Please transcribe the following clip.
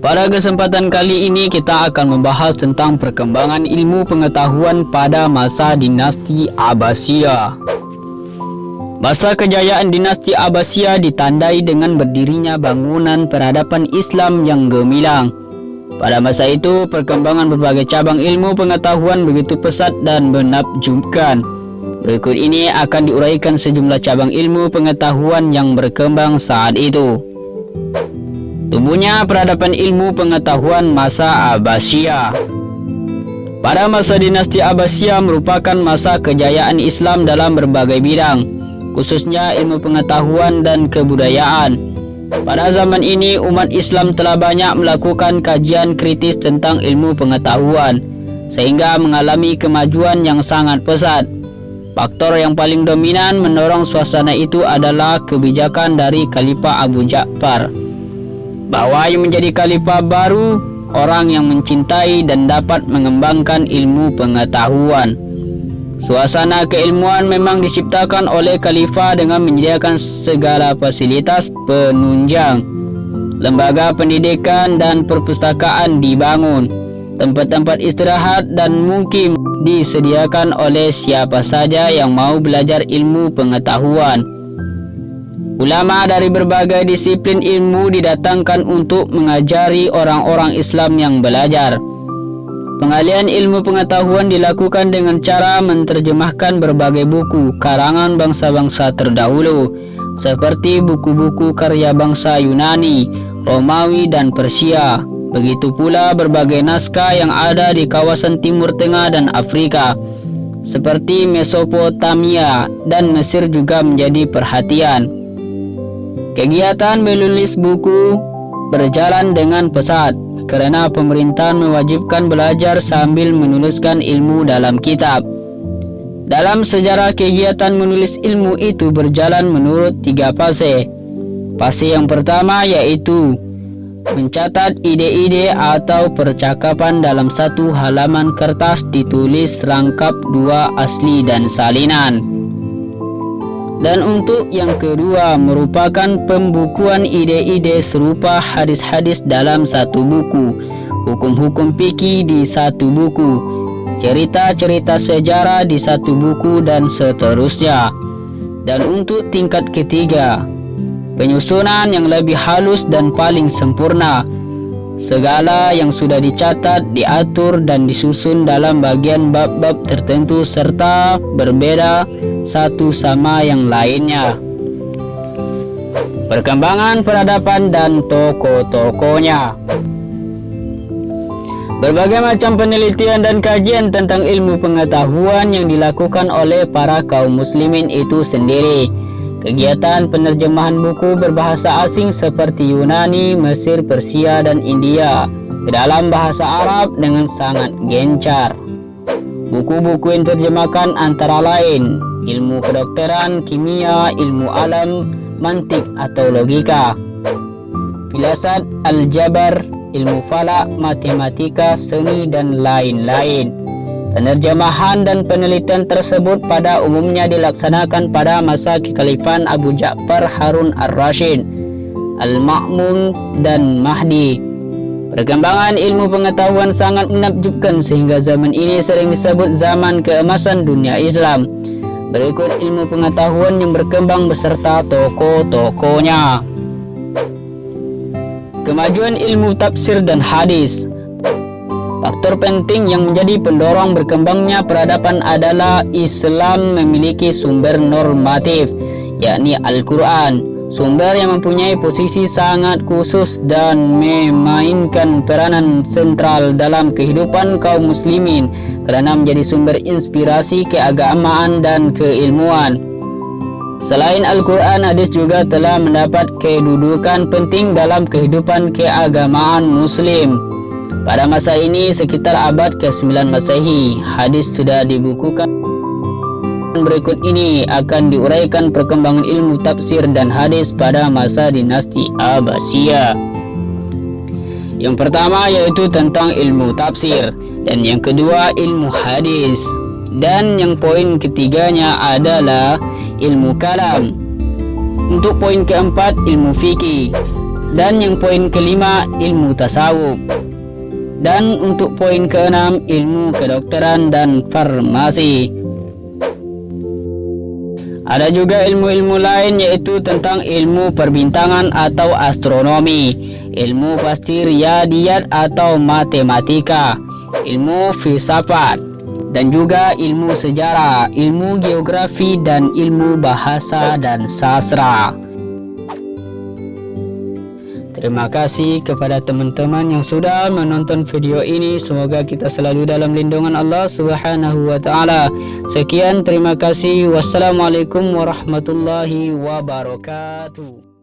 Pada kesempatan kali ini kita akan membahas tentang perkembangan ilmu pengetahuan pada masa dinasti Abbasiyah. Masa kejayaan dinasti Abbasiyah ditandai dengan berdirinya bangunan peradaban Islam yang gemilang. Pada masa itu, perkembangan berbagai cabang ilmu pengetahuan begitu pesat dan menakjubkan. Berikut ini akan diuraikan sejumlah cabang ilmu pengetahuan yang berkembang saat itu. Tumbuhnya peradaban ilmu pengetahuan masa Abbasiyah. Pada masa dinasti Abbasiyah merupakan masa kejayaan Islam dalam berbagai bidang, khususnya ilmu pengetahuan dan kebudayaan. Pada zaman ini, umat Islam telah banyak melakukan kajian kritis tentang ilmu pengetahuan, sehingga mengalami kemajuan yang sangat pesat. Faktor yang paling dominan mendorong suasana itu adalah kebijakan dari Khalifah Abu Ja'far, bahwa yang menjadi khalifah baru orang yang mencintai dan dapat mengembangkan ilmu pengetahuan. Suasana keilmuan memang diciptakan oleh khalifah dengan menyediakan segala fasilitas penunjang. Lembaga pendidikan dan perpustakaan dibangun. Tempat-tempat istirahat dan mukim disediakan oleh siapa saja yang mau belajar ilmu pengetahuan. Ulama dari berbagai disiplin ilmu didatangkan untuk mengajari orang-orang Islam yang belajar. Pengalian ilmu pengetahuan dilakukan dengan cara menerjemahkan berbagai buku karangan bangsa-bangsa terdahulu, seperti buku-buku karya bangsa Yunani, Romawi, dan Persia. Begitu pula berbagai naskah yang ada di kawasan Timur Tengah dan Afrika, seperti Mesopotamia dan Mesir juga menjadi perhatian. Kegiatan menulis buku berjalan dengan pesat kerana pemerintahan mewajibkan belajar sambil menuliskan ilmu dalam kitab. Dalam sejarah, kegiatan menulis ilmu itu berjalan menurut 3 fase. Fase yang pertama yaitu mencatat ide-ide atau percakapan dalam satu halaman kertas ditulis rangkap 2 asli dan salinan. Dan untuk yang kedua merupakan pembukuan ide-ide serupa hadis-hadis dalam satu buku, hukum-hukum fikih di satu buku, cerita-cerita sejarah di satu buku, dan seterusnya. Dan untuk tingkat ketiga, penyusunan yang lebih halus dan paling sempurna. Segala yang sudah dicatat, diatur dan disusun dalam bagian bab-bab tertentu serta berbeda satu sama yang lainnya. Perkembangan peradaban dan tokoh-tokohnya. Berbagai macam penelitian dan kajian tentang ilmu pengetahuan yang dilakukan oleh para kaum muslimin itu sendiri. Kegiatan penerjemahan buku berbahasa asing seperti Yunani, Mesir, Persia, dan India ke dalam bahasa Arab dengan sangat gencar. Buku-buku yang terjemahkan antara lain ilmu kedokteran, kimia, ilmu alam, mantik atau logika, filasat, aljabar, ilmu falak, matematika, seni, dan lain-lain. Penerjemahan dan penelitian tersebut pada umumnya dilaksanakan pada masa kekhalifahan Abu Ja'far Harun ar-Rasyid, Al-Ma'mun, dan Mahdi. Perkembangan ilmu pengetahuan sangat menakjubkan sehingga zaman ini sering disebut zaman keemasan dunia Islam. Berikut ilmu pengetahuan yang berkembang beserta tokoh-tokohnya. Kemajuan ilmu tafsir dan hadis. Faktor penting yang menjadi pendorong berkembangnya peradaban adalah Islam memiliki sumber normatif, yakni Al-Quran, sumber yang mempunyai posisi sangat khusus dan memainkan peranan sentral dalam kehidupan kaum muslimin kerana menjadi sumber inspirasi keagamaan dan keilmuan. Selain Al-Quran, hadis juga telah mendapat kedudukan penting dalam kehidupan keagamaan muslim. Pada masa ini, sekitar abad ke-9 Masehi, hadis sudah dibukukan. Berikut ini akan diuraikan perkembangan ilmu tafsir dan hadis pada masa dinasti Abbasiyah. Yang pertama yaitu tentang ilmu tafsir, dan yang kedua ilmu hadis, dan yang poin ketiganya adalah ilmu kalam. Untuk poin keempat ilmu fikih. Dan yang poin kelima, ilmu tasawuf. Dan untuk poin keenam, ilmu kedokteran dan farmasi. Ada juga ilmu-ilmu lain, yaitu tentang ilmu perbintangan atau astronomi, ilmu pasti riyadiyat atau matematika, ilmu filsafat, dan juga ilmu sejarah, ilmu geografi, dan ilmu bahasa dan sastra. Terima kasih kepada teman-teman yang sudah menonton video ini. Semoga kita selalu dalam lindungan Allah Subhanahu wa taala. Sekian, terima kasih. Wassalamualaikum warahmatullahi wabarakatuh.